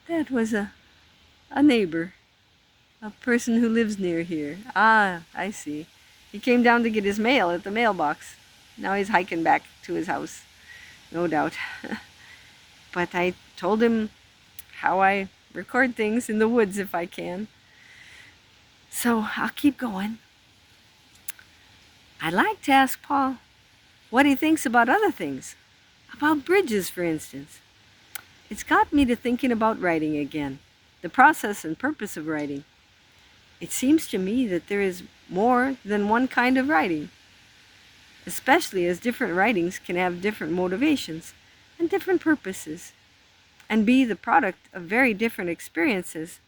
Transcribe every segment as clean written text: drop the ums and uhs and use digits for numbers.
That was a neighbor, a person who lives near here. Ah, I see. He came down to get his mail at the mailbox. Now he's hiking back to his house, no doubt. But I told him how I record things in the woods if I can. So I'll keep going. I'd like to ask Paul what he thinks about other things. About bridges, for instance. It's got me to thinking about writing again, the process and purpose of writing. It seems to me that there is more than one kind of writing, especially as different writings can have different motivations and different purposes, and be the product of very different experiences.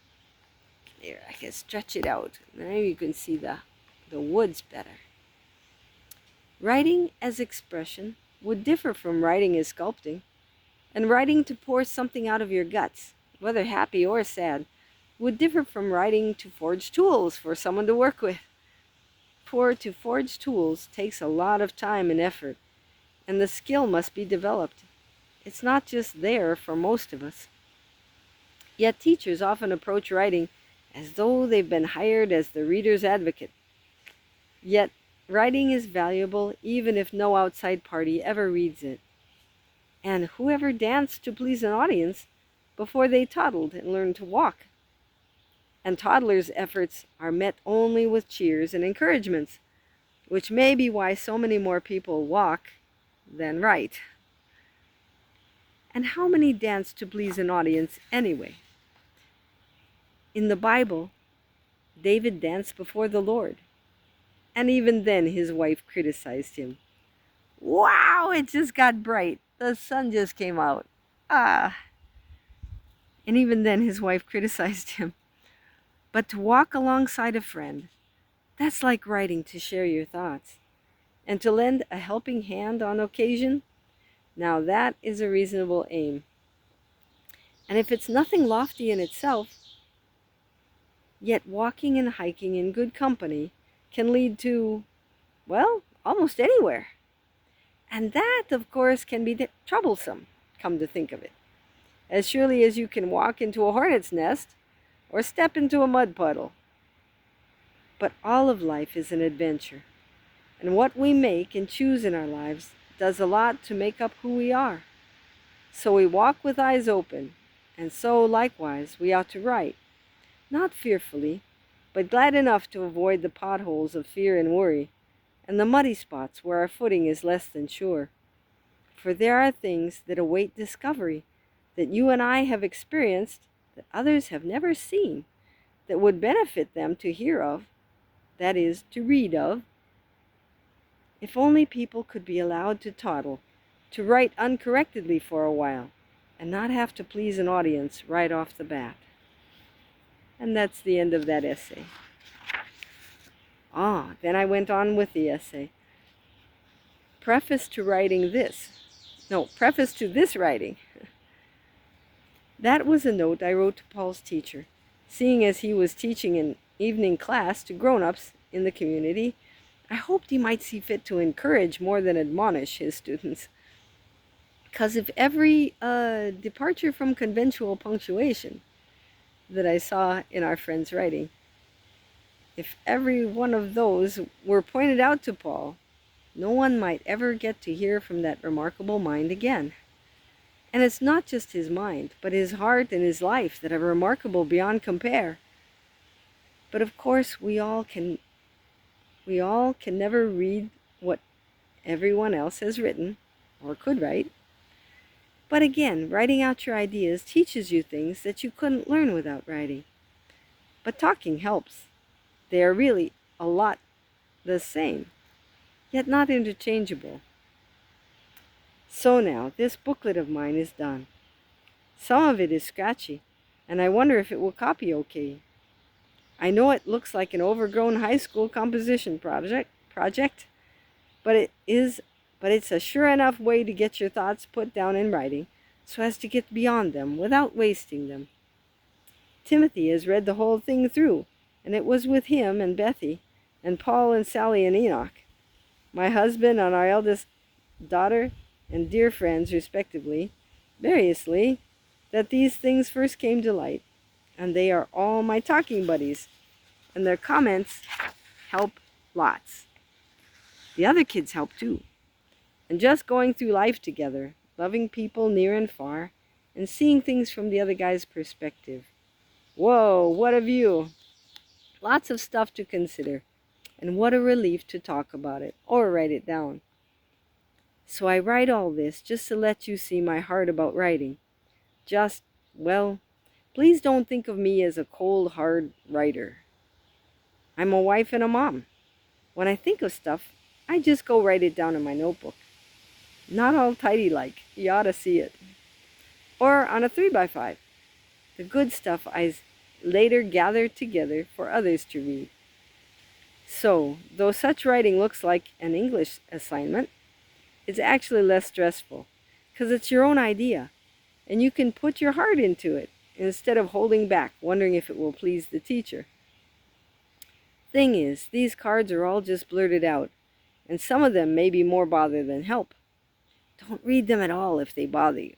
Here, I can stretch it out. Maybe you can see the woods better. Writing as expression would differ from writing as sculpting, and writing to pour something out of your guts, whether happy or sad, would differ from writing to forge tools for someone to work with. For to forge tools takes a lot of time and effort, and the skill must be developed. It's not just there for most of us. Yet teachers often approach writing as though they've been hired as the reader's advocate. Yet writing is valuable even if no outside party ever reads it. And whoever danced to please an audience before they toddled and learned to walk? And toddlers' efforts are met only with cheers and encouragements, which may be why so many more people walk than write. And how many dance to please an audience anyway? In the Bible, David danced before the Lord, and even then his wife criticized him. Wow, it just got bright. The sun just came out. Ah. And even then his wife criticized him. But to walk alongside a friend, that's like writing to share your thoughts. And to lend a helping hand on occasion, now that is a reasonable aim. And if it's nothing lofty in itself, yet walking and hiking in good company can lead to, well, almost anywhere. And that, of course, can be troublesome, come to think of it. As surely as you can walk into a hornet's nest or step into a mud puddle. But all of life is an adventure. And what we make and choose in our lives does a lot to make up who we are. So we walk with eyes open, and so likewise we ought to write, not fearfully, but glad enough to avoid the potholes of fear and worry, and the muddy spots where our footing is less than sure. For there are things that await discovery, that you and I have experienced, that others have never seen, that would benefit them to hear of, that is, to read of. If only people could be allowed to toddle, to write uncorrectedly for a while, and not have to please an audience right off the bat. And that's the end of that essay. Then I went on with the essay. Preface to this writing. That was a note I wrote to Paul's teacher, seeing as he was teaching an evening class to grown-ups in the community. I hoped he might see fit to encourage more than admonish his students. Because if every departure from conventional punctuation that I saw in our friend's writing, if every one of those were pointed out to Paul, no one might ever get to hear from that remarkable mind again. And it's not just his mind, but his heart and his life that are remarkable beyond compare. But of course, we all can never read what everyone else has written, or could write. But again, writing out your ideas teaches you things that you couldn't learn without writing. But talking helps. They are really a lot the same, yet not interchangeable. So now, this booklet of mine is done. Some of it is scratchy, and I wonder if it will copy okay. I know it looks like an overgrown high school composition project, but it's a sure enough way to get your thoughts put down in writing, so as to get beyond them without wasting them. Timothy has read the whole thing through, and it was with him and Bethy, and Paul and Sally and Enoch, my husband and our eldest daughter, and dear friends, respectively, variously that these things first came to light, and they are all my talking buddies, and their comments help lots. The other kids help too. And just going through life together, loving people near and far, and seeing things from the other guy's perspective. Whoa, what a view! Lots of stuff to consider, and what a relief to talk about it or write it down. So I write all this just to let you see my heart about writing. Just, well, please don't think of me as a cold, hard writer. I'm a wife and a mom. When I think of stuff, I just go write it down in my notebook. Not all tidy like, you ought to see it. Or on a 3x5. The good stuff I later gather together for others to read. So, though such writing looks like an English assignment, it's actually less stressful, because it's your own idea, and you can put your heart into it instead of holding back, wondering if it will please the teacher. Thing is, these cards are all just blurted out, and some of them may be more bother than help. Don't read them at all if they bother you,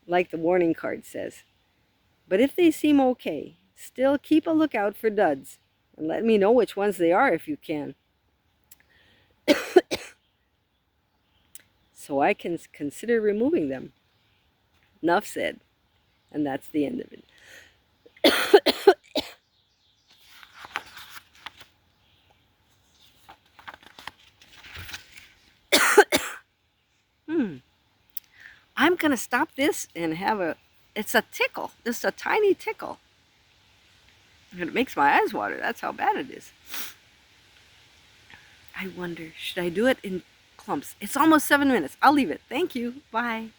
like the warning card says. But if they seem okay, still keep a lookout for duds, and let me know which ones they are if you can. So I can consider removing them. Enough said. And that's the end of it. I'm going to stop this and have it's a tickle. Just a tiny tickle. And it makes my eyes water. That's how bad it is. I wonder, should I do it in clumps? It's almost 7 minutes. I'll leave it. Thank you. Bye.